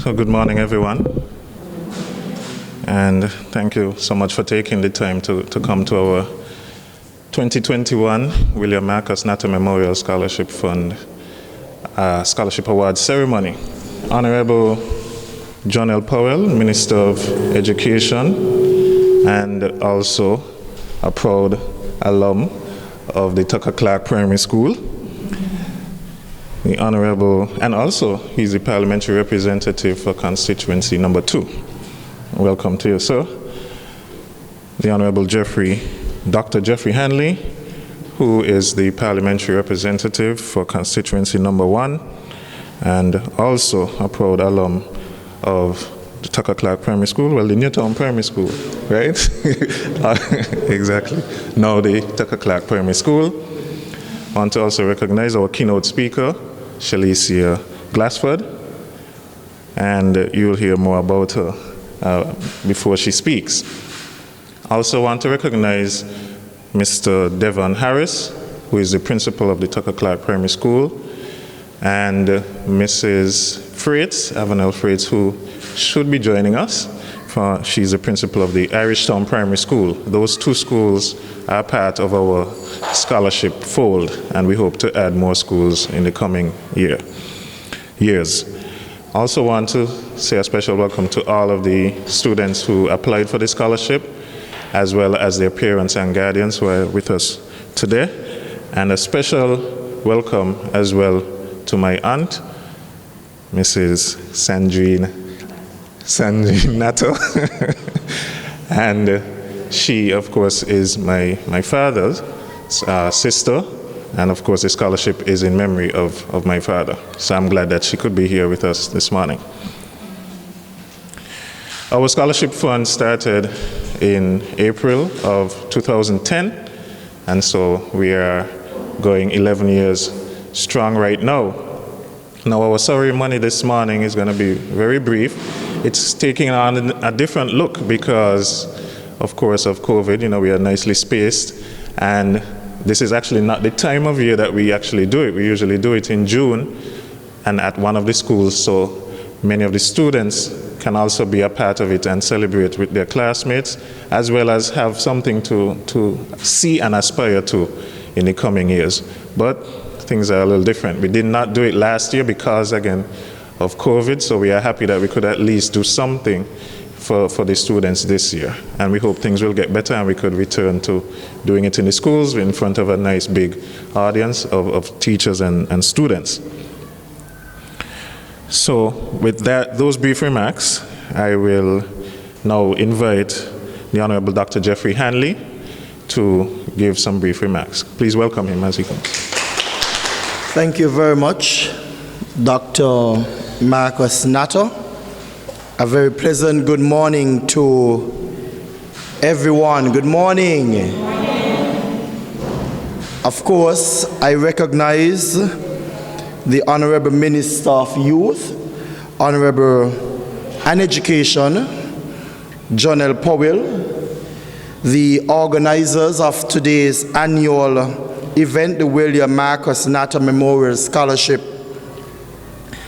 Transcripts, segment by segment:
So good morning, everyone. And thank you so much for taking the time to come to our 2021 William Marcus Natta Memorial Scholarship Fund Scholarship Award ceremony. Honorable John L. Powell, Minister of Education, and also a proud alum of the Tucker Clark Primary School. The Honorable, and also he's the parliamentary representative for constituency number 2. Welcome to you, sir. The Honorable Dr. Jeffrey Hanley, who is the parliamentary representative for constituency number 1, and also a proud alum of the Tucker Clark Primary School, well, the Newtown Primary School, right? Exactly. Now the Tucker Clark Primary School. I want to also recognize our keynote speaker, Shalicia Glassford, and you'll hear more about her before she speaks. I also want to recognize Mr. Devon Harris, who is the principal of the Tucker Clark Primary School, and Mrs. Freights, Avenel Freights, who should be joining us. She's the principal of the Irishtown Primary School. Those 2 schools are part of our scholarship fold, and we hope to add more schools in the coming years. I also want to say a special welcome to all of the students who applied for the scholarship, as well as their parents and guardians who are with us today. And a special welcome as well to my aunt, Mrs. Sandrine Natta. And she, of course, is my father's sister. And of course, the scholarship is in memory of my father. So I'm glad that she could be here with us this morning. Our scholarship fund started in April of 2010. And so we are going 11 years strong right now. Now, our ceremony this morning is going to be very brief. It's taking on a different look because, of course, of COVID. We are nicely spaced, and this is actually not the time of year that we actually do it. We usually do it in June and at one of the schools, so many of the students can also be a part of it and celebrate with their classmates, as well as have something to see and aspire to in the coming years. But things are a little different. We did not do it last year because, again, of COVID, so we are happy that we could at least do something for the students this year. And we hope things will get better and we could return to doing it in the schools in front of a nice big audience of teachers and students. So with those brief remarks, I will now invite the Honorable Dr. Jeffrey Hanley to give some brief remarks. Please welcome him as he comes. Thank you very much, Dr. Marcus Natta. A very pleasant good morning to everyone. Good morning. Good morning. Of course, I recognize the Honorable Minister of Youth, Honorable and Education, John L. Powell, the organizers of today's annual event, the William Marcus Natta Memorial Scholarship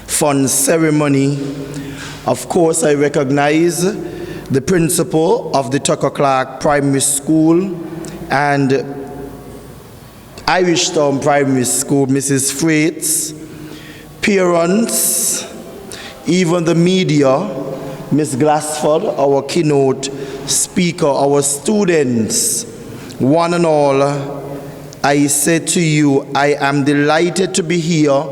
Fund ceremony. Of course, I recognize the principal of the Tucker Clark Primary School and Irishtown Primary School, Mrs. Freights, parents, even the media, Ms. Glassford, our keynote speaker, our students, one and all, I say to you, I am delighted to be here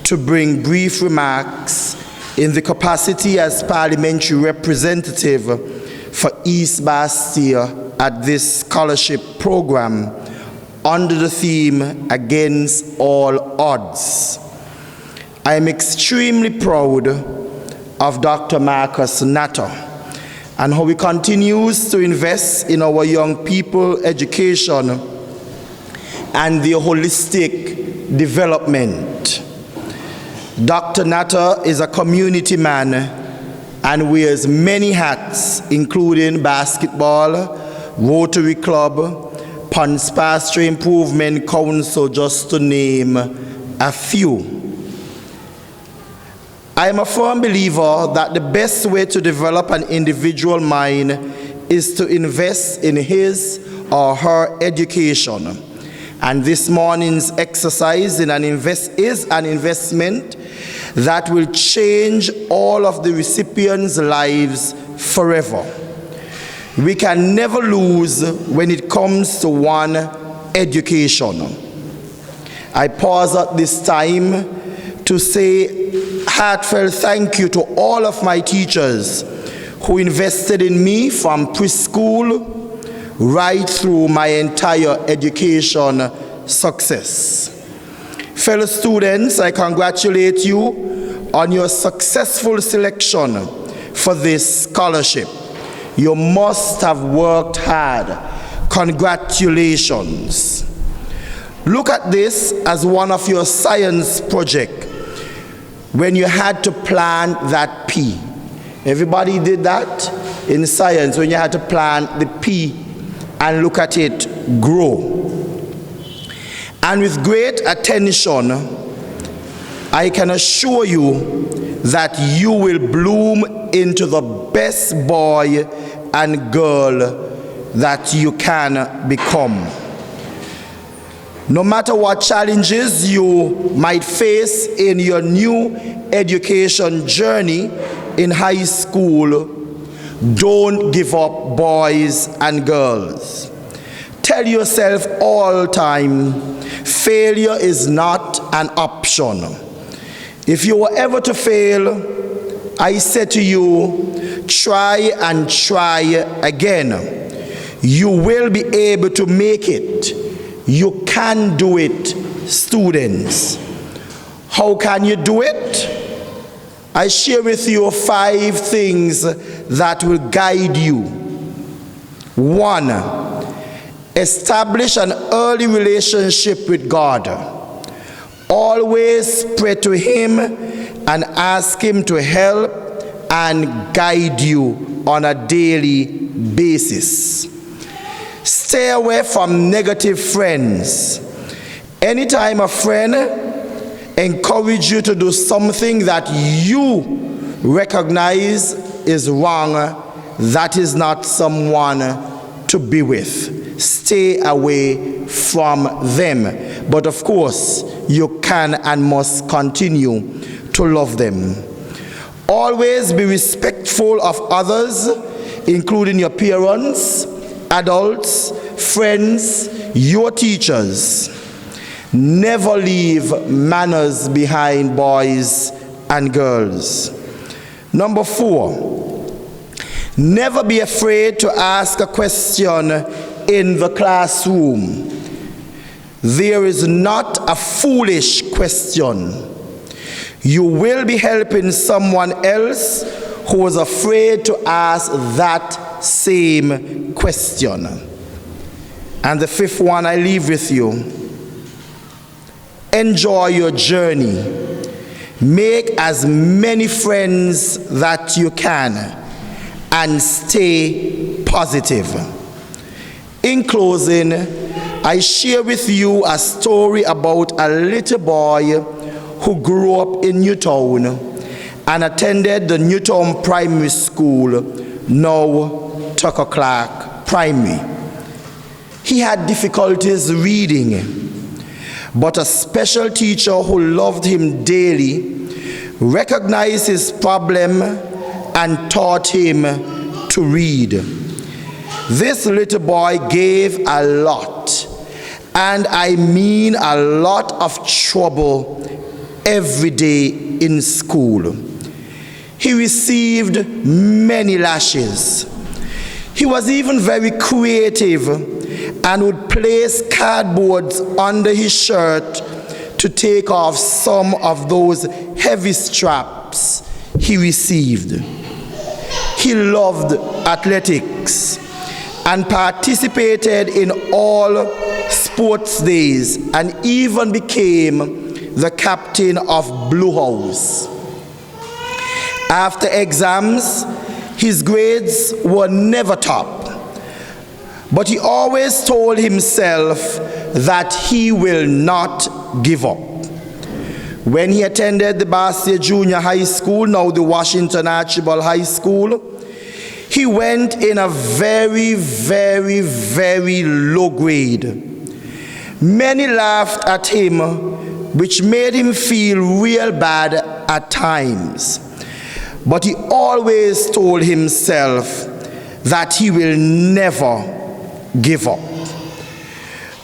to bring brief remarks in the capacity as parliamentary representative for East Bastia at this scholarship program under the theme, Against All Odds. I am extremely proud of Dr. Marcus Natta and how he continues to invest in our young people education and their holistic development. Dr. Natta is a community man and wears many hats, including basketball, Rotary Club, Ponce Pasture Improvement Council, just to name a few. I am a firm believer that the best way to develop an individual mind is to invest in his or her education. And this morning's exercise is an investment that will change all of the recipients' lives forever. We can never lose when it comes to one education. I pause at this time to say heartfelt thank you to all of my teachers who invested in me from preschool right through my entire education success. Fellow students, I congratulate you on your successful selection for this scholarship. You must have worked hard. Congratulations. Look at this as one of your science projects when you had to plant that pea. Everybody did that in science when you had to plant the pea and look at it grow. And with great attention, I can assure you that you will bloom into the best boy and girl that you can become. No matter what challenges you might face in your new education journey in high school, don't give up, boys and girls. Tell yourself all the time, failure is not an option. If you were ever to fail, I say to you, try and try again. You will be able to make it. You can do it, students. How can you do it? I share with you 5 things that will guide you. 1, establish an early relationship with God. Always pray to Him and ask Him to help and guide you on a daily basis. Stay away from negative friends. Anytime a friend encourages you to do something that you recognize is wrong, that is not someone to be with. Stay away from them. But of course, you can and must continue to love them. Always be respectful of others, including your parents, adults, friends, your teachers. Never leave manners behind, boys and girls. Number 4, never be afraid to ask a question in the classroom. There is not a foolish question. You will be helping someone else who is afraid to ask that same question. And the 5th one I leave with you. Enjoy your journey. Make as many friends that you can and stay positive. In closing, I share with you a story about a little boy who grew up in Newtown and attended the Newtown Primary School, now Tucker Clark Primary. He had difficulties reading, but a special teacher who loved him daily recognized his problem and taught him to read. This little boy gave a lot, and I mean a lot of trouble every day in school. He received many lashes. He was even very creative and would place cardboards under his shirt to take off some of those heavy straps he received. He loved athletics and participated in all sports days and even became the captain of Blue House. After exams, his grades were never top, but he always told himself that he will not give up. When he attended the Bastia Junior High School, now the Washington Archibald High School, he went in a very, very, very low grade. Many laughed at him, which made him feel real bad at times. But he always told himself that he will never give up.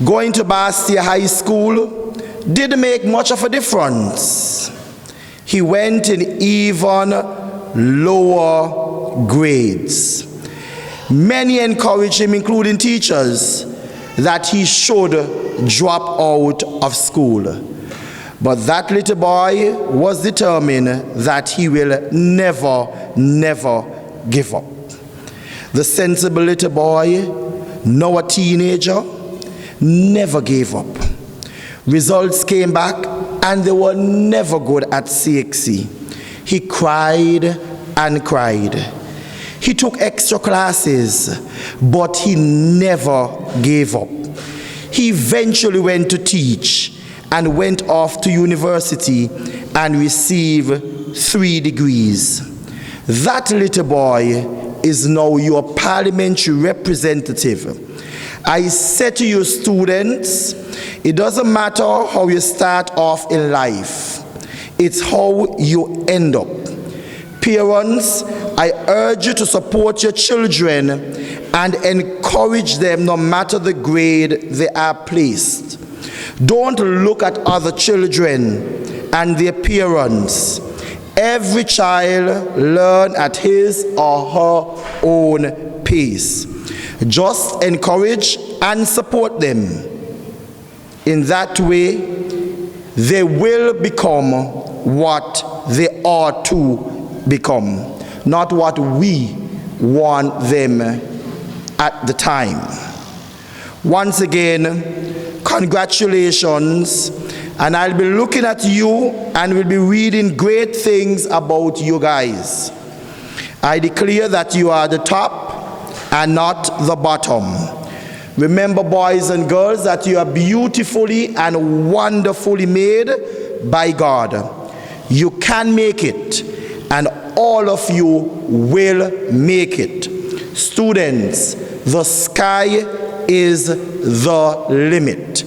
Going to Bastia High School didn't make much of a difference. He went in even lower grades. Many encouraged him, including teachers, that he should drop out of school. But that little boy was determined that he will never, never give up. The sensible little boy, now a teenager, never gave up. Results came back and they were never good at CXC. He cried and cried. He took extra classes, but he never gave up. He eventually went to teach and went off to university and received 3 degrees. That little boy is now your parliamentary representative. I say to you, students, it doesn't matter how you start off in life, it's how you end up. Parents, I urge you to support your children and encourage them no matter the grade they are placed. Don't look at other children and their parents. Every child learns at his or her own pace. Just encourage and support them. In that way, they will become what they are to become, not what we want them at the time. Once again, congratulations, and I'll be looking at you and will be reading great things about you guys. I declare that you are the top and not the bottom. Remember, boys and girls, that you are beautifully and wonderfully made by God. You can make it, and all of you will make it. Students, the sky is the limit.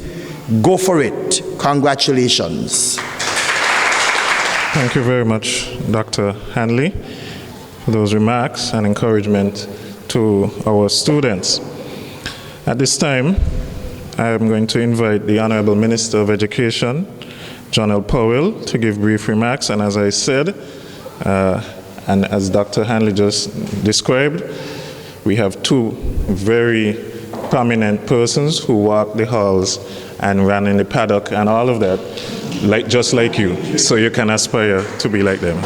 Go for it. Congratulations. Thank you very much, Dr. Hanley, for those remarks and encouragement to our students. At this time, I am going to invite the Honorable Minister of Education, John L. Powell, to give brief remarks. And as I said, and as Dr. Hanley just described, we have 2 very prominent persons who walked the halls and ran in the paddock and all of that, just like you. So you can aspire to be like them.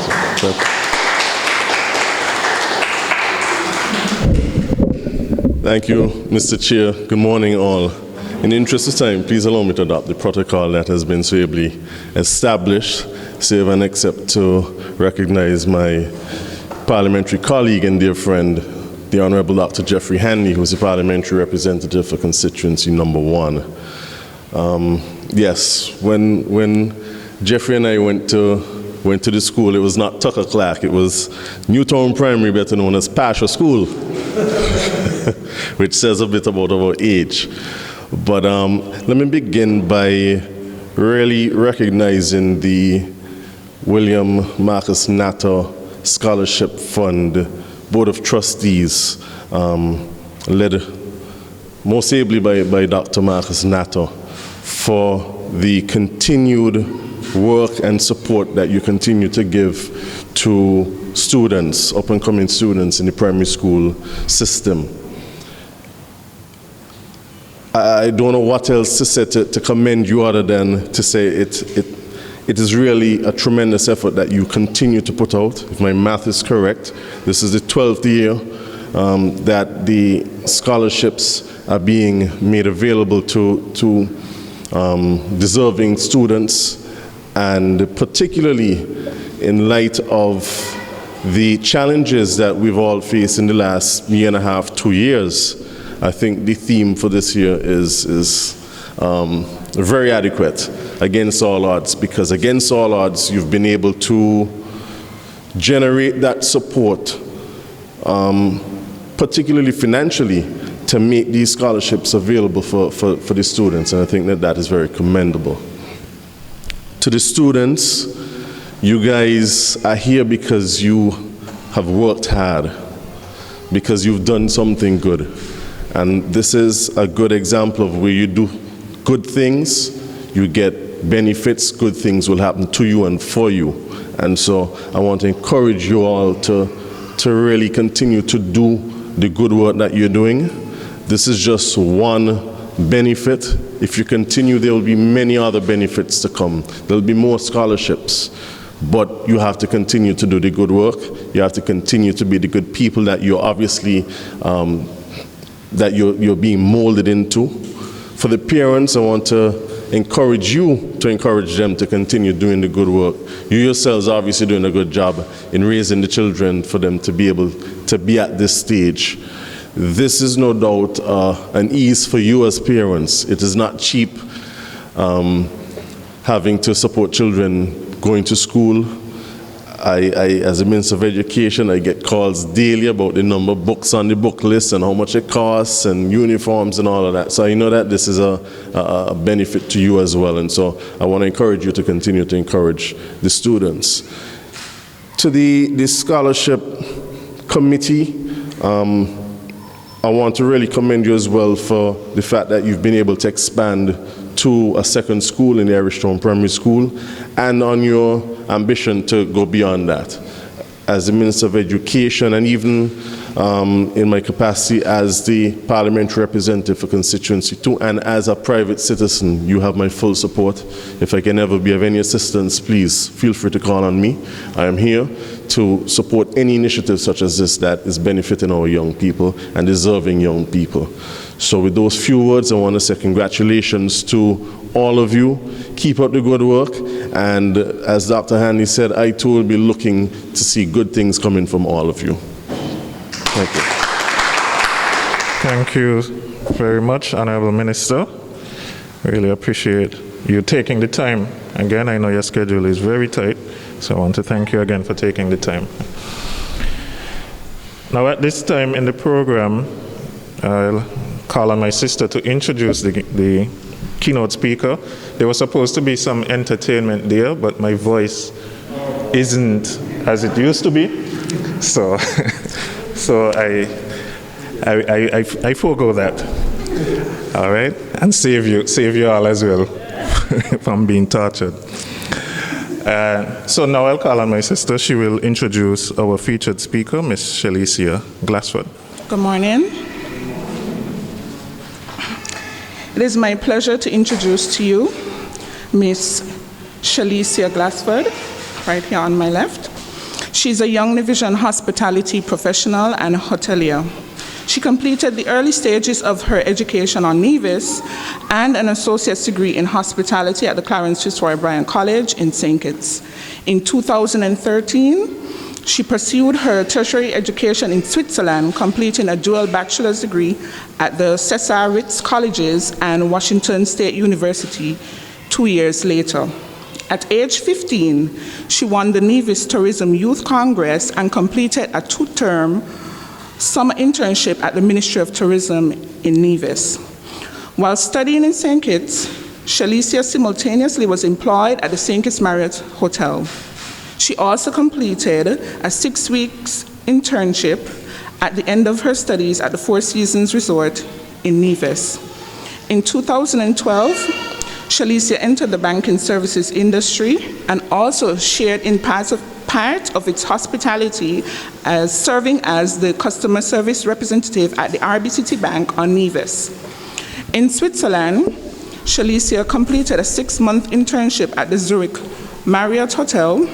Thank you, Mr. Chair. Good morning, all. In the interest of time, please allow me to adopt the protocol that has been so ably established, save and except to recognize my parliamentary colleague and dear friend, the Honorable Dr. Jeffrey Hanley, who is the parliamentary representative for constituency number 1. Yes, when Jeffrey and I went to the school, it was not Tucker Clark, it was Newtown Primary, better known as Pasha School, which says a bit about our age. But let me begin by really recognizing the William Marcus Natta Scholarship Fund Board of Trustees, led most ably by Dr. Marcus Natta, for the continued work and support that you continue to give to students, up-and-coming students in the primary school system. I don't know what else to say to commend you other than to say it is really a tremendous effort that you continue to put out. If my math is correct, this is the 12th year that the scholarships are being made available to deserving students, and particularly in light of the challenges that we've all faced in the last year and a half, 2 years. I think the theme for this year is very adequate. against all odds, because against all odds, you've been able to generate that support, particularly financially, to make these scholarships available for the students, and I think that is very commendable. To the students, you guys are here because you have worked hard, because you've done something good. And this is a good example of where you do good things, you get benefits, good things will happen to you and for you. And so I want to encourage you all to really continue to do the good work that you're doing. This is just one benefit. If you continue, there will be many other benefits to come. There will be more scholarships. But you have to continue to do the good work. You have to continue to be the good people that you're obviously, that you're being molded into. For the parents, I want to encourage you to encourage them to continue doing the good work. You yourselves are obviously doing a good job in raising the children for them to be able to be at this stage. This is no doubt an ease for you as parents. It is not cheap having to support children going to school. As a Minister of Education, I get calls daily about the number of books on the book list and how much it costs and uniforms and all of that. So I know that this is a benefit to you as well. And so I want to encourage you to continue to encourage the students. To the scholarship committee, I want to really commend you as well for the fact that you've been able to expand to a second school in the Irish Town Primary School, and on your ambition to go beyond that. As the Minister of Education, and even in my capacity as the parliamentary representative for constituency 2, and as a private citizen, you have my full support. If I can ever be of any assistance, please feel free to call on me. I am here to support any initiative such as this that is benefiting our young people and deserving young people. So with those few words, I want to say congratulations to all of you. Keep up the good work. And as Dr. Hanley said, I too will be looking to see good things coming from all of you. Thank you. Thank you very much, Honorable Minister. Really appreciate you taking the time. Again, I know your schedule is very tight, so I want to thank you again for taking the time. Now at this time in the program, I'll call on my sister to introduce the keynote speaker. There was supposed to be some entertainment there, but my voice isn't as it used to be, so so I forego that. All right, and save you all as well from being tortured. So now I'll call on my sister. She will introduce our featured speaker, Miss Shalicia Glassford. Good morning. It is my pleasure to introduce to you Miss Shalicia Glassford, right here on my left. She's a Young Division hospitality professional and hotelier. She completed the early stages of her education on Nevis and an associate's degree in hospitality at the Clarence Fitzroy Bryant College in St. Kitts. In 2013, she pursued her tertiary education in Switzerland, completing a dual bachelor's degree at the Cesar Ritz Colleges and Washington State University 2 years later. At age 15, she won the Nevis Tourism Youth Congress and completed a 2-term summer internship at the Ministry of Tourism in Nevis. While studying in St. Kitts, Shalicia simultaneously was employed at the St. Kitts Marriott Hotel. She also completed a 6-week internship at the end of her studies at the Four Seasons Resort in Nevis. In 2012, Shalicia entered the banking services industry and also shared in part of its hospitality as serving as the customer service representative at the RBCT Bank on Nevis. In Switzerland, Shalicia completed a 6-month internship at the Zurich Marriott Hotel,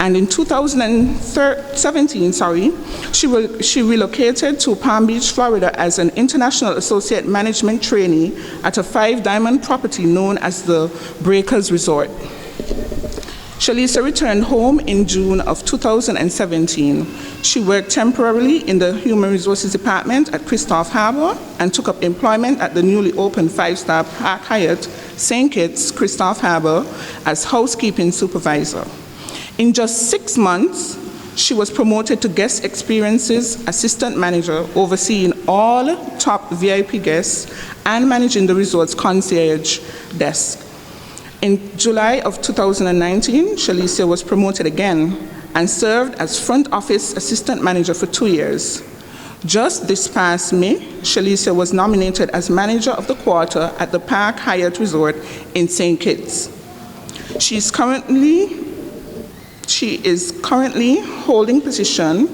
and in 2017, she relocated to Palm Beach, Florida as an international associate management trainee at a 5-diamond property known as the Breakers Resort. Shalicia returned home in June of 2017. She worked temporarily in the Human Resources Department at Christophe Harbour and took up employment at the newly opened five-star Park Hyatt St. Kitts, Christophe Harbour as housekeeping supervisor. In just 6 months, she was promoted to Guest Experiences Assistant Manager, overseeing all top VIP guests and managing the resort's concierge desk. In July of 2019, Shalicia was promoted again and served as Front Office Assistant Manager for 2 years. Just this past May, Shalicia was nominated as Manager of the Quarter at the Park Hyatt Resort in St. Kitts. She is currently holding position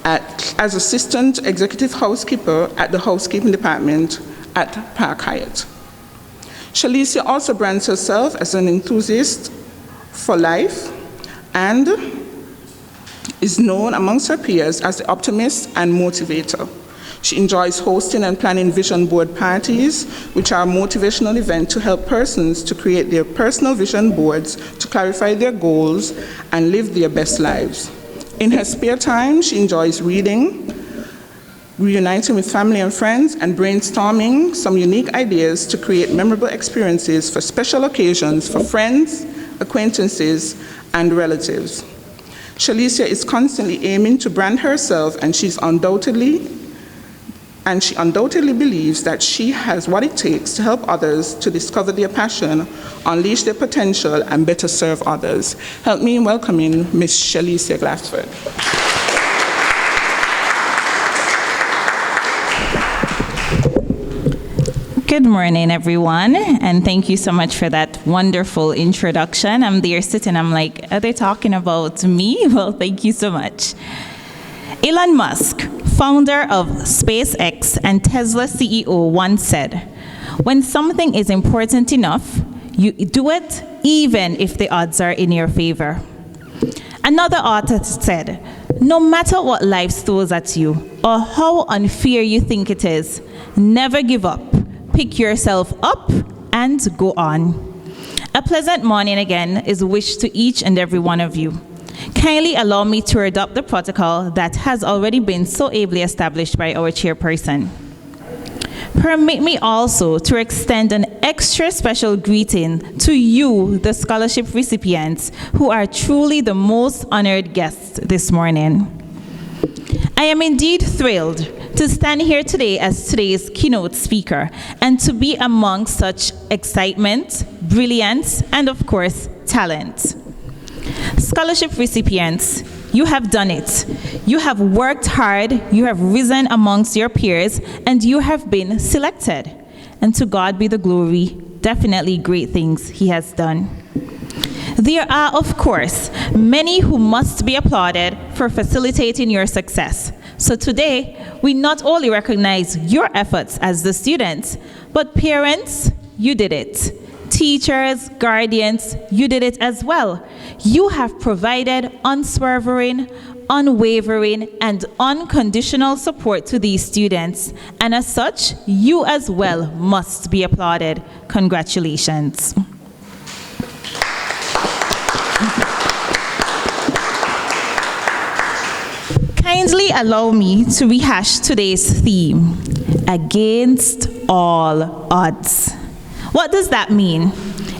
as Assistant Executive Housekeeper at the Housekeeping Department at Park Hyatt. Shalicia also brands herself as an enthusiast for life and is known amongst her peers as the optimist and motivator. She enjoys hosting and planning vision board parties, which are a motivational event to help persons to create their personal vision boards to clarify their goals and live their best lives. In her spare time, she enjoys reading, reuniting with family and friends, and brainstorming some unique ideas to create memorable experiences for special occasions for friends, acquaintances, and relatives. Shalicia is constantly aiming to brand herself, and she undoubtedly believes that she has what it takes to help others to discover their passion, unleash their potential, and better serve others. Help me in welcoming Ms. Shalicia Glassford. Good morning, everyone, and thank you so much for that wonderful introduction. I'm there sitting, I'm like, are they talking about me? Well, thank you so much. Elon Musk, founder of SpaceX and Tesla CEO, once said, when something is important enough, you do it even if the odds are in your favor. Another author said, no matter what life throws at you or how unfair you think it is, never give up. Pick yourself up and go on. A pleasant morning again is wished to each and every one of you. Kindly allow me to adopt the protocol that has already been so ably established by our chairperson. Permit me also to extend an extra special greeting to you, the scholarship recipients, who are truly the most honored guests this morning. I am indeed thrilled to stand here today as today's keynote speaker and to be among such excitement, brilliance, and of course, talent. Scholarship recipients, you have done it. You have worked hard, you have risen amongst your peers, and you have been selected. And to God be the glory, definitely great things He has done. There are, of course, many who must be applauded for facilitating your success. So today, we not only recognize your efforts as the students, but parents, you did it. Teachers, guardians, you did it as well. You have provided unswerving, unwavering, and unconditional support to these students. And as such, you as well must be applauded. Congratulations. Kindly allow me to rehash today's theme, against all odds. What does that mean?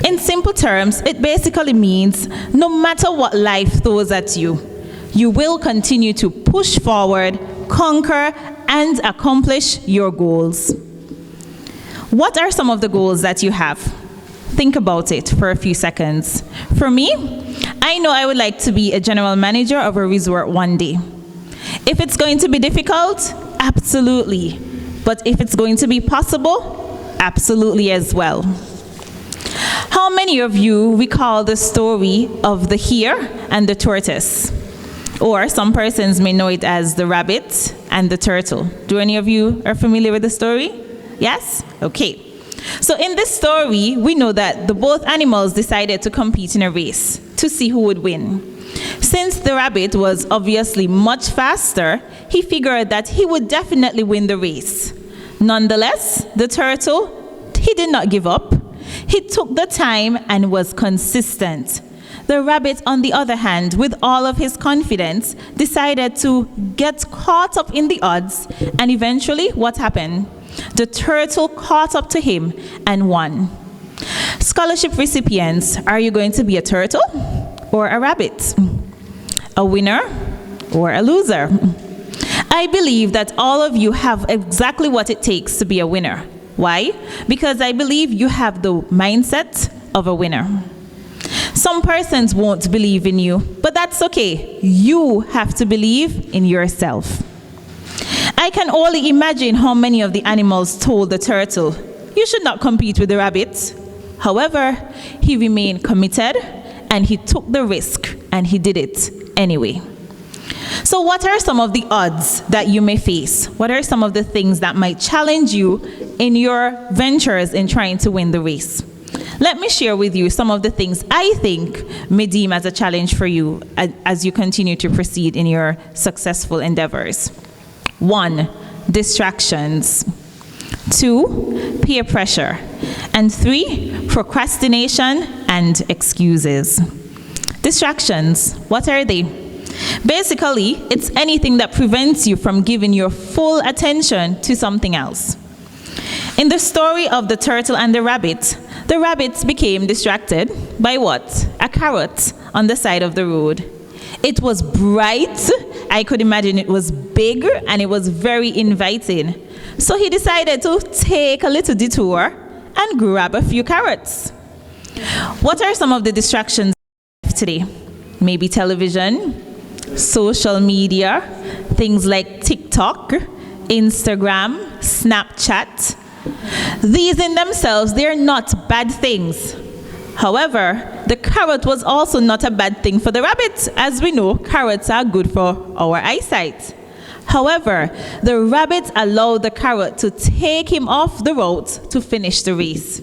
In simple terms, it basically means no matter what life throws at you, you will continue to push forward, conquer, and accomplish your goals. What are some of the goals that you have? Think about it for a few seconds. For me, I know I would like to be a general manager of a resort one day. If it's going to be difficult, absolutely. But if it's going to be possible, absolutely as well. How many of you recall the story of the hare and the tortoise? Or some persons may know it as the rabbit and the turtle. Do any of you are familiar with the story? Yes? Okay. So in this story, we know that the both animals decided to compete in a race to see who would win. Since the rabbit was obviously much faster, he figured that he would definitely win the race. Nonetheless, the turtle, he did not give up. He took the time and was consistent. The rabbit, on the other hand, with all of his confidence, decided to get caught up in the odds, and eventually, what happened? The turtle caught up to him and won. Scholarship recipients, are you going to be a turtle or a rabbit? A winner or a loser? I believe that all of you have exactly what it takes to be a winner. Why? Because I believe you have the mindset of a winner. Some persons won't believe in you, but that's okay. You have to believe in yourself. I can only imagine how many of the animals told the turtle, "You should not compete with the rabbit." However, he remained committed and he took the risk and he did it anyway. So what are some of the odds that you may face? What are some of the things that might challenge you in your ventures in trying to win the race? Let me share with you some of the things I think may deem as a challenge for you as you continue to proceed in your successful endeavors. 1, distractions. 2, peer pressure. And 3, procrastination and excuses. Distractions, what are they? Basically, it's anything that prevents you from giving your full attention to something else. In the story of the turtle and the rabbits became distracted by what? A carrot on the side of the road. It was bright, I could imagine it was big, and it was very inviting. So he decided to take a little detour and grab a few carrots. What are some of the distractions today? Maybe television, social media, things like TikTok, Instagram, Snapchat. These in themselves, they're not bad things. However, the carrot was also not a bad thing for the rabbit. As we know, carrots are good for our eyesight. However, the rabbit allowed the carrot to take him off the route to finish the race.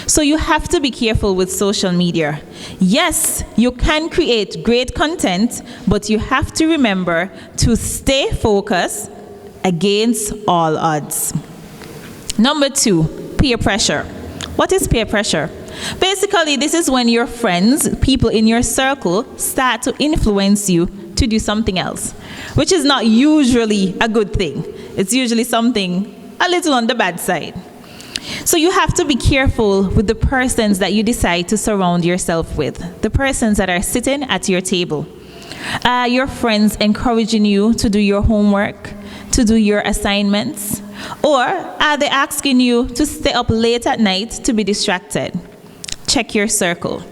So you have to be careful with social media. Yes, you can create great content, but you have to remember to stay focused against all odds. Number 2, peer pressure. What is peer pressure? Basically, this is when your friends, people in your circle, start to influence you to do something else, which is not usually a good thing. It's usually something a little on the bad side. So you have to be careful with the persons that you decide to surround yourself with, the persons that are sitting at your table. Are your friends encouraging you to do your homework, to do your assignments? Or are they asking you to stay up late at night to be distracted? Check your circle.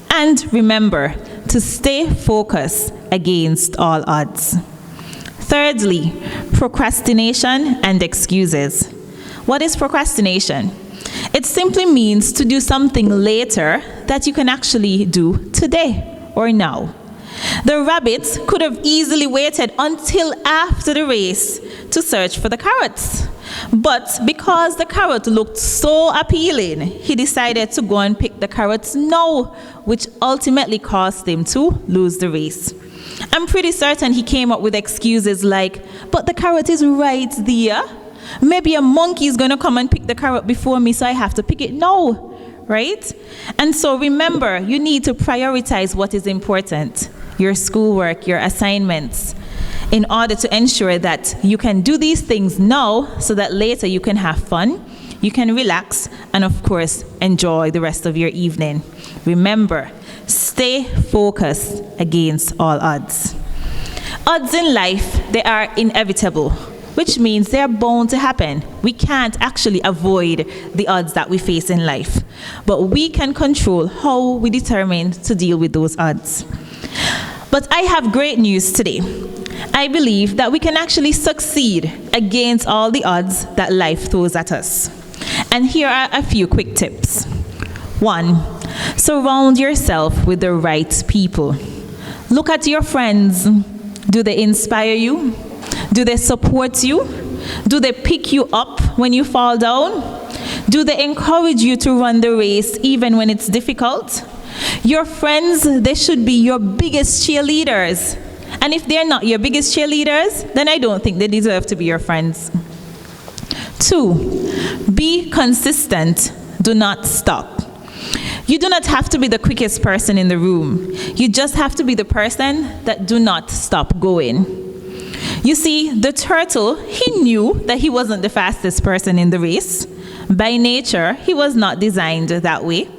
And remember to stay focused against all odds. Thirdly, procrastination and excuses. What is procrastination? It simply means to do something later that you can actually do today or now. The rabbit could have easily waited until after the race to search for the carrots. But because the carrot looked so appealing, he decided to go and pick the carrots now, which ultimately caused him to lose the race. I'm pretty certain he came up with excuses like, but the carrot is right there. Maybe a monkey is going to come and pick the carrot before me, so I have to pick it now, right? And so remember, you need to prioritize what is important, your schoolwork, your assignments, in order to ensure that you can do these things now so that later you can have fun, you can relax, and of course, enjoy the rest of your evening. Remember, stay focused against all odds. Odds in life, they are inevitable, which means they're bound to happen. We can't actually avoid the odds that we face in life, but we can control how we determine to deal with those odds. But I have great news today. I believe that we can actually succeed against all the odds that life throws at us. And here are a few quick tips. 1, surround yourself with the right people. Look at your friends. Do they inspire you? Do they support you? Do they pick you up when you fall down? Do they encourage you to run the race even when it's difficult? Your friends, they should be your biggest cheerleaders. And if they're not your biggest cheerleaders, then I don't think they deserve to be your friends. 2, be consistent. Do not stop. You do not have to be the quickest person in the room. You just have to be the person that do not stop going. You see, the turtle, he knew that he wasn't the fastest person in the race. By nature, he was not designed that way.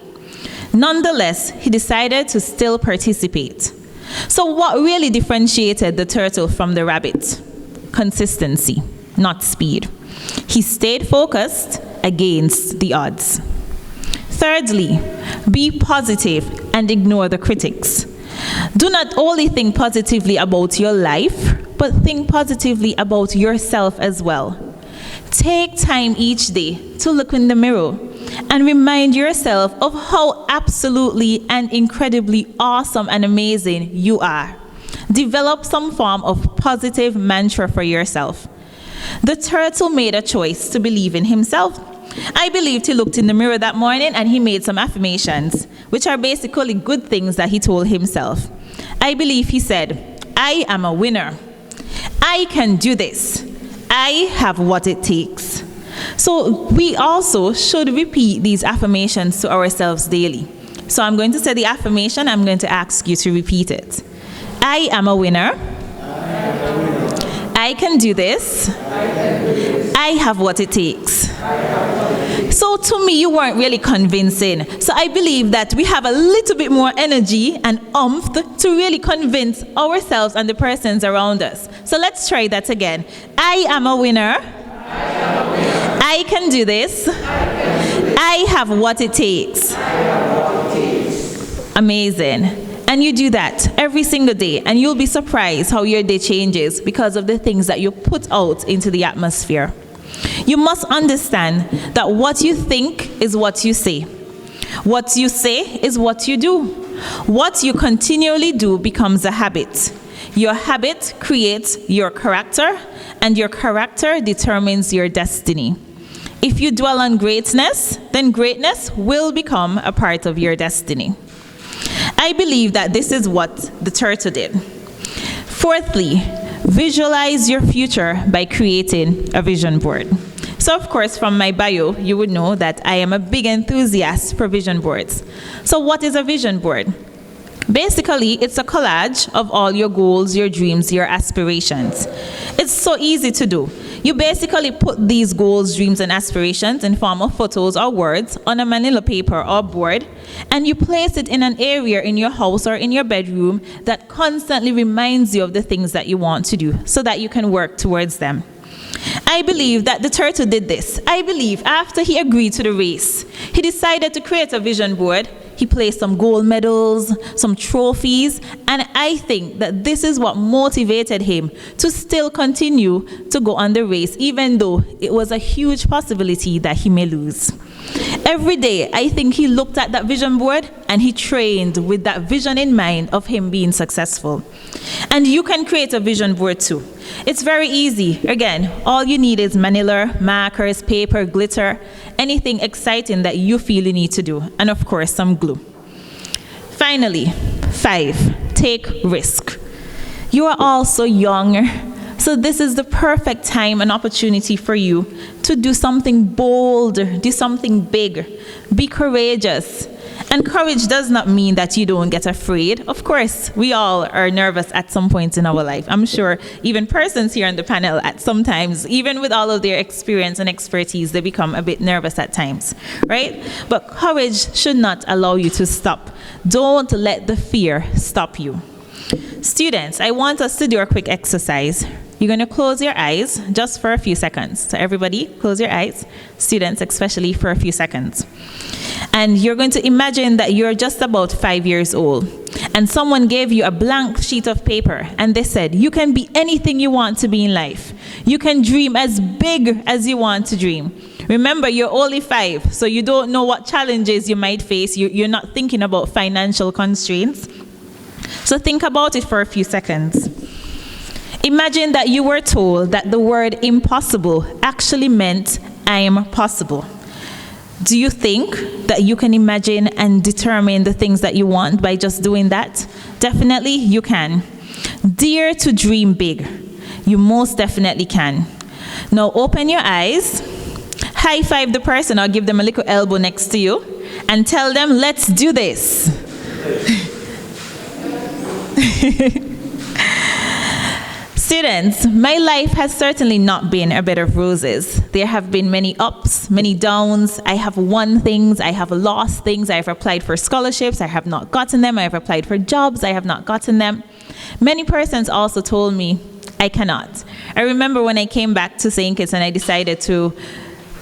Nonetheless, he decided to still participate. So what really differentiated the turtle from the rabbit? Consistency, not speed. He stayed focused against the odds. Thirdly, be positive and ignore the critics. Do not only think positively about your life, but think positively about yourself as well. Take time each day to look in the mirror and remind yourself of how absolutely and incredibly awesome and amazing you are. Develop some form of positive mantra for yourself. The turtle made a choice to believe in himself. I believed he looked in the mirror that morning and he made some affirmations, which are basically good things that he told himself. I believe he said, I am a winner. I can do this. I have what it takes. So we also should repeat these affirmations to ourselves daily. So I'm going to say the affirmation. I'm going to ask you to repeat it. I am a winner. I can do this. I have what it takes. So to me, you weren't really convincing. So I believe that we have a little bit more energy and oomph to really convince ourselves and the persons around us. So let's try that again. I am a winner. I can do this. I have what it takes. Amazing. And you do that every single day, and you'll be surprised how your day changes because of the things that you put out into the atmosphere. You must understand that what you think is what you say. What you say is what you do. What you continually do becomes a habit. Your habit creates your character, and your character determines your destiny. If you dwell on greatness, then greatness will become a part of your destiny. I believe that this is what the turtle did. Fourthly, visualize your future by creating a vision board. So of course, from my bio, you would know that I am a big enthusiast for vision boards. So what is a vision board? Basically, it's a collage of all your goals, your dreams, your aspirations. It's so easy to do. You basically put these goals, dreams, and aspirations in form of photos or words on a manila paper or board, and you place it in an area in your house or in your bedroom that constantly reminds you of the things that you want to do so that you can work towards them. I believe that the turtle did this. I believe after he agreed to the race, he decided to create a vision board. He placed some gold medals, some trophies, and I think that this is what motivated him to still continue to go on the race, even though it was a huge possibility that he may lose. Every day, I think he looked at that vision board and he trained with that vision in mind of him being successful. And you can create a vision board too. It's very easy. Again, all you need is manila, markers, paper, glitter, anything exciting that you feel you need to do, and of course, some glue. Finally, 5, take risk. You are all so young, so this is the perfect time and opportunity for you to do something bold, do something big, be courageous. And courage does not mean that you don't get afraid. Of course, we all are nervous at some point in our life. I'm sure even persons here on the panel at some times, even with all of their experience and expertise, they become a bit nervous at times, right? But courage should not allow you to stop. Don't let the fear stop you. Students, I want us to do a quick exercise. You're going to close your eyes just for a few seconds. So everybody, close your eyes. Students, especially for a few seconds. And you're going to imagine that you're just about 5 years old. And someone gave you a blank sheet of paper. And they said, you can be anything you want to be in life. You can dream as big as you want to dream. Remember, you're only 5, so you don't know what challenges you might face. You're not thinking about financial constraints. So think about it for a few seconds. Imagine that you were told that the word impossible actually meant I'm possible. Do you think that you can imagine and determine the things that you want by just doing that? Definitely you can. Dare to dream big. You most definitely can. Now open your eyes, high five the person or give them a little elbow next to you, and tell them, let's do this. Students, my life has certainly not been a bed of roses. There have been many ups, many downs. I have won things, I have lost things. I have applied for scholarships, I have not gotten them. I have applied for jobs, I have not gotten them. Many persons also told me I cannot. I remember when I came back to St. Kitts and I decided to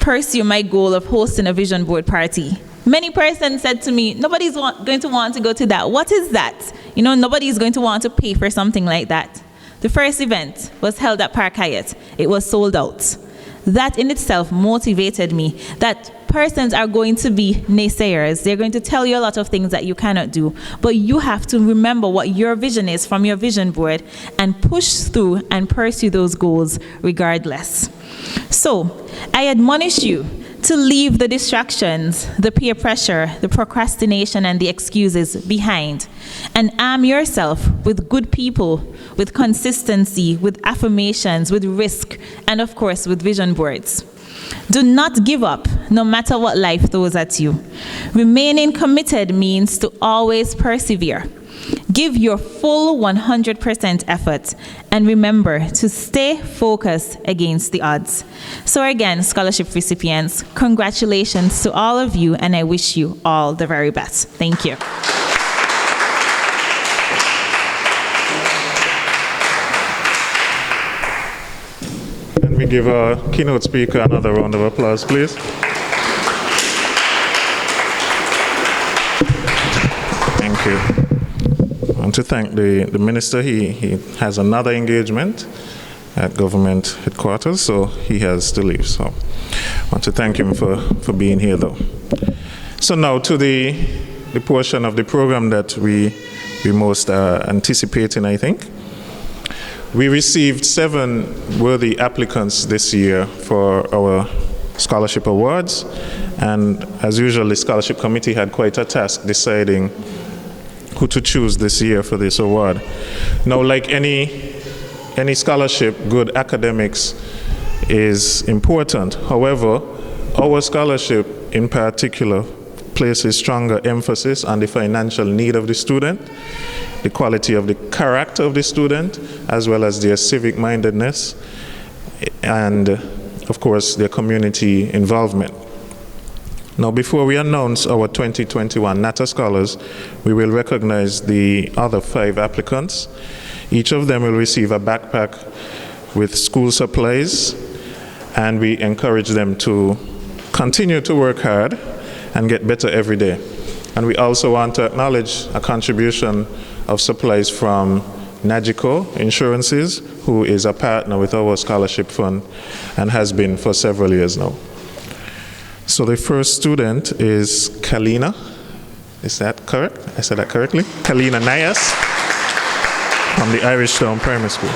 pursue my goal of hosting a vision board party. Many persons said to me, nobody's going to want to go to that. What is that? You know, nobody's going to want to pay for something like that. The first event was held at Park Hyatt. It was sold out. That in itself motivated me that persons are going to be naysayers. They're going to tell you a lot of things that you cannot do. But you have to remember what your vision is from your vision board and push through and pursue those goals regardless. So I admonish you to leave the distractions, the peer pressure, the procrastination, and the excuses behind, and arm yourself with good people, with consistency, with affirmations, with risk, and of course with vision boards. Do not give up, no matter what life throws at you. Remaining committed means to always persevere. Give your full 100% effort, and remember to stay focused against the odds. So again, scholarship recipients, congratulations to all of you, and I wish you all the very best. Thank you. And we give our keynote speaker another round of applause, please. Thank you. I want to thank the minister. He has another engagement at government headquarters, so he has to leave. So I want to thank him for being here, though. So now to the portion of the program that we most are anticipating, I think. We received 7 worthy applicants this year for our scholarship awards, and as usual, the scholarship committee had quite a task deciding who to choose this year for this award. Now, like any scholarship, good academics is important. However, our scholarship in particular places stronger emphasis on the financial need of the student, the quality of the character of the student, as well as their civic mindedness, and of course their community involvement. Now, before we announce our 2021 Natta Scholars, we will recognize the other 5 applicants. Each of them will receive a backpack with school supplies, and we encourage them to continue to work hard and get better every day. And we also want to acknowledge a contribution of supplies from Nagico Insurances, who is a partner with our scholarship fund and has been for several years now. So the first student is Kalina. Is that correct? I said that correctly? Kalina Nayas from the Irish Town Primary School.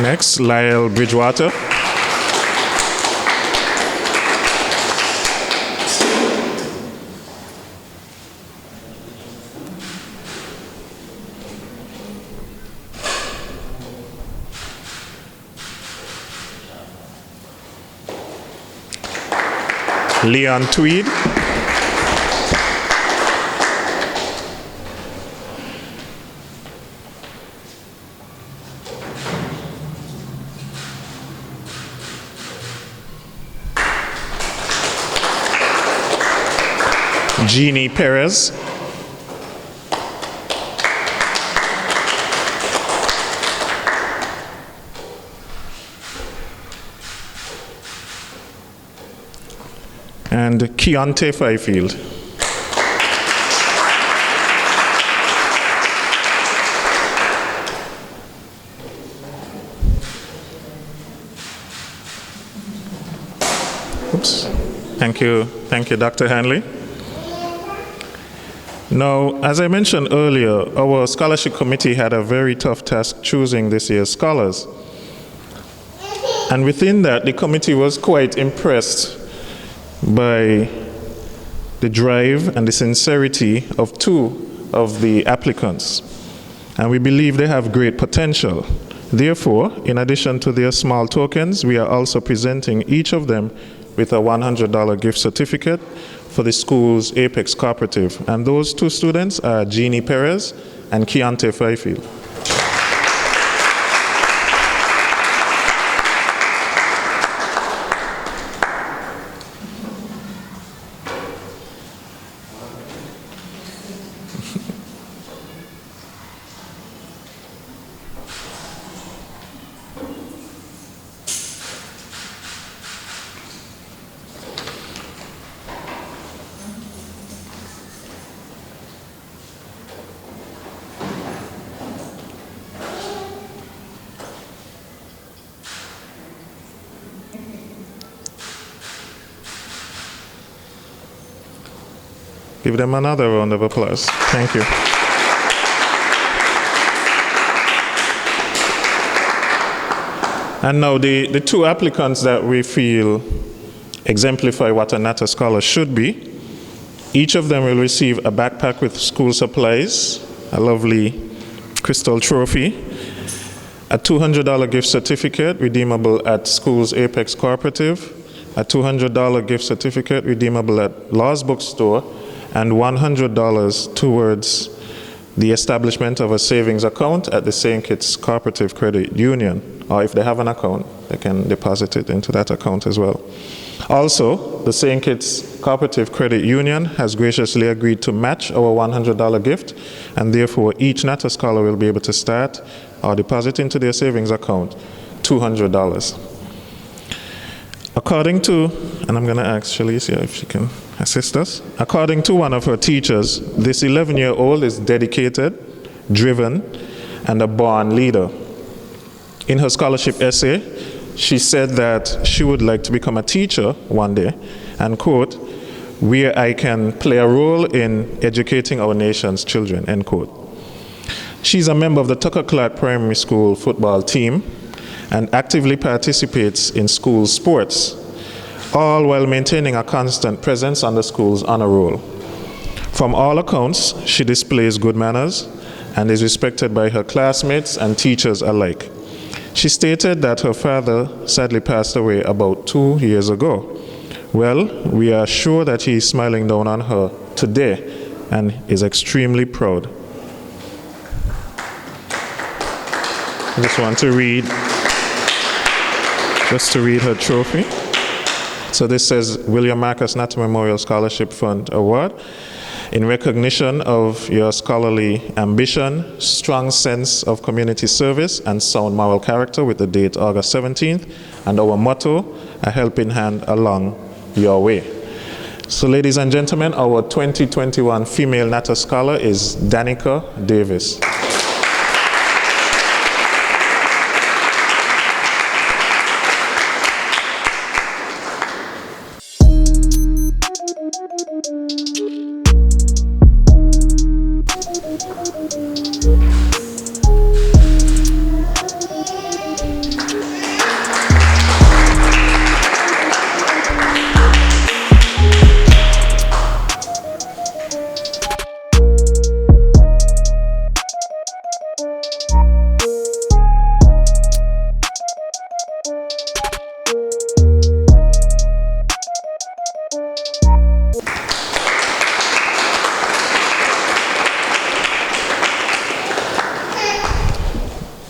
Next, Lyle Bridgewater. Leon Tweed. Jeannie Perez. And Keontae Fifield. Oops. Thank you, Dr. Hanley. Now, as I mentioned earlier, our scholarship committee had a very tough task choosing this year's scholars. And within that, the committee was quite impressed by the drive and the sincerity of 2 of the applicants. And we believe they have great potential. Therefore, in addition to their small tokens, we are also presenting each of them with a $100 gift certificate for the school's Apex Cooperative. And those two students are Jeannie Perez and Keontae Fifield. Give them another round of applause. Thank you. And now the two applicants that we feel exemplify what a Natta Scholar should be. Each of them will receive a backpack with school supplies, a lovely crystal trophy, a $200 gift certificate redeemable at school's Apex Cooperative, a $200 gift certificate redeemable at Law's Bookstore, and $100 towards the establishment of a savings account at the St. Kitts Cooperative Credit Union. Or if they have an account, they can deposit it into that account as well. Also, the St. Kitts Cooperative Credit Union has graciously agreed to match our $100 gift, and therefore each Natta Scholar will be able to start or deposit into their savings account $200. According to, and I'm going to ask Shalicia if she can assist us. According to one of her teachers, this 11-year-old is dedicated, driven, and a born leader. In her scholarship essay, she said that she would like to become a teacher one day, and quote, where I can play a role in educating our nation's children, end quote. She's a member of the Tucker Clark Primary School football team and actively participates in school sports, all while maintaining a constant presence on the school's honor roll. From all accounts, she displays good manners and is respected by her classmates and teachers alike. She stated that her father sadly passed away about 2 years ago. Well, we are sure that he is smiling down on her today and is extremely proud. I just want to read her trophy. So this says William Marcus Natta Memorial Scholarship Fund Award in recognition of your scholarly ambition, strong sense of community service, and sound moral character, with the date August 17th, and our motto, a helping hand along your way. So ladies and gentlemen, our 2021 female Natta Scholar is Danica Davis.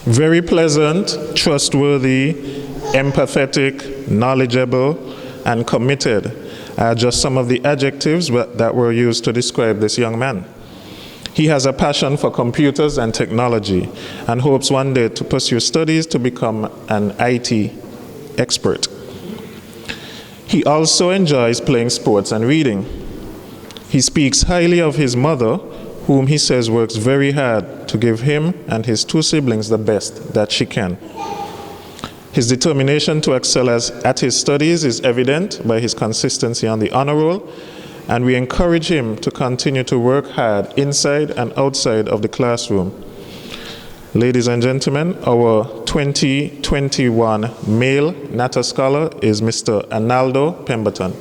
Very pleasant, trustworthy, empathetic, knowledgeable, and committed are just some of the adjectives that were used to describe this young man. He has a passion for computers and technology and hopes one day to pursue studies to become an IT expert. He also enjoys playing sports and reading. He speaks highly of his mother, whom he says works very hard to give him and his two siblings the best that she can. His determination to excel at his studies is evident by his consistency on the honor roll, and we encourage him to continue to work hard inside and outside of the classroom. Ladies and gentlemen, our 2021 male Natta Scholar is Mr. Analdo Pemberton.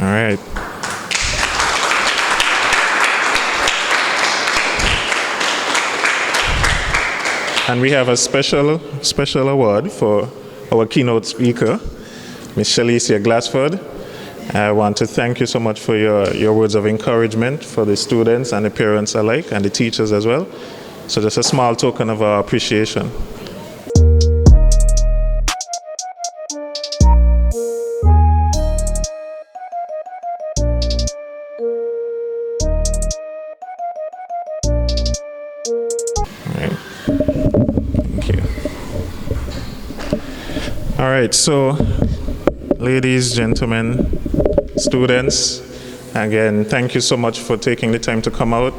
All right. And we have a special award for our keynote speaker, Ms. Shalicia Glassford. I want to thank you so much for your words of encouragement for the students and the parents alike and the teachers as well. So just a small token of our appreciation. All right, so ladies, gentlemen, students, again, thank you so much for taking the time to come out.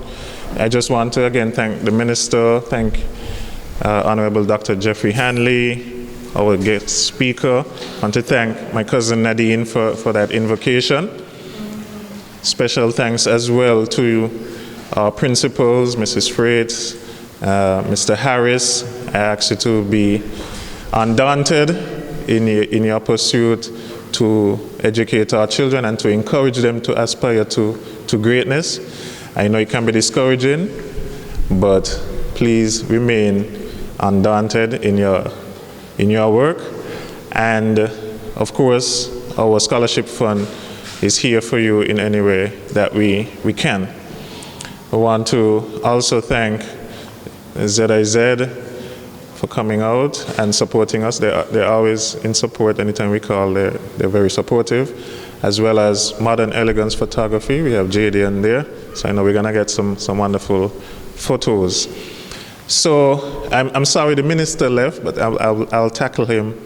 I just want to again thank the minister, thank Honorable Dr. Jeffrey Hanley, our guest speaker. I want to thank my cousin Nadine for that invocation. Special thanks as well to our principals, Mrs. Freights, Mr. Harris. I ask you to be undaunted in your pursuit to educate our children and to encourage them to aspire to greatness. I know it can be discouraging, but please remain undaunted in your work. And of course, our scholarship fund is here for you in any way that we can. I want to also thank ZIZ for coming out and supporting us. They're always in support anytime we call. They're very supportive, as well as Modern Elegance Photography. We have JD in there, so I know we're gonna get some wonderful photos. So I'm sorry the minister left, but I'll tackle him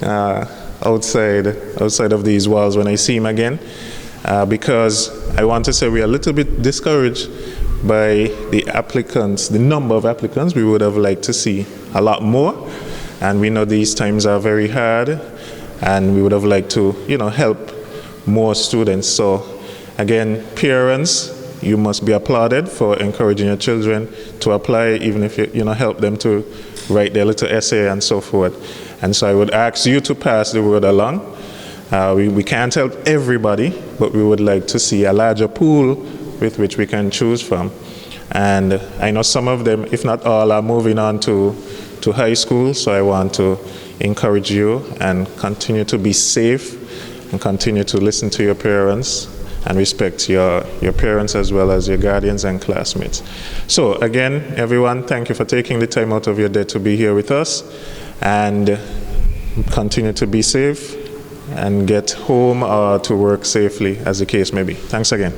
outside of these walls when I see him again, because I want to say we are a little bit discouraged by the applicants, the number of applicants. We would have liked to see a lot more, and we know these times are very hard, and we would have liked to, help more students. So again, parents, you must be applauded for encouraging your children to apply, even if you help them to write their little essay and so forth. And so I would ask you to pass the word along. We can't help everybody, but we would like to see a larger pool with which we can choose from. And I know some of them, if not all, are moving on to high school, so I want to encourage you and continue to be safe and continue to listen to your parents and respect your parents as well as your guardians and classmates. So again, everyone, thank you for taking the time out of your day to be here with us, and continue to be safe and get home or to work safely, as the case may be. Thanks again.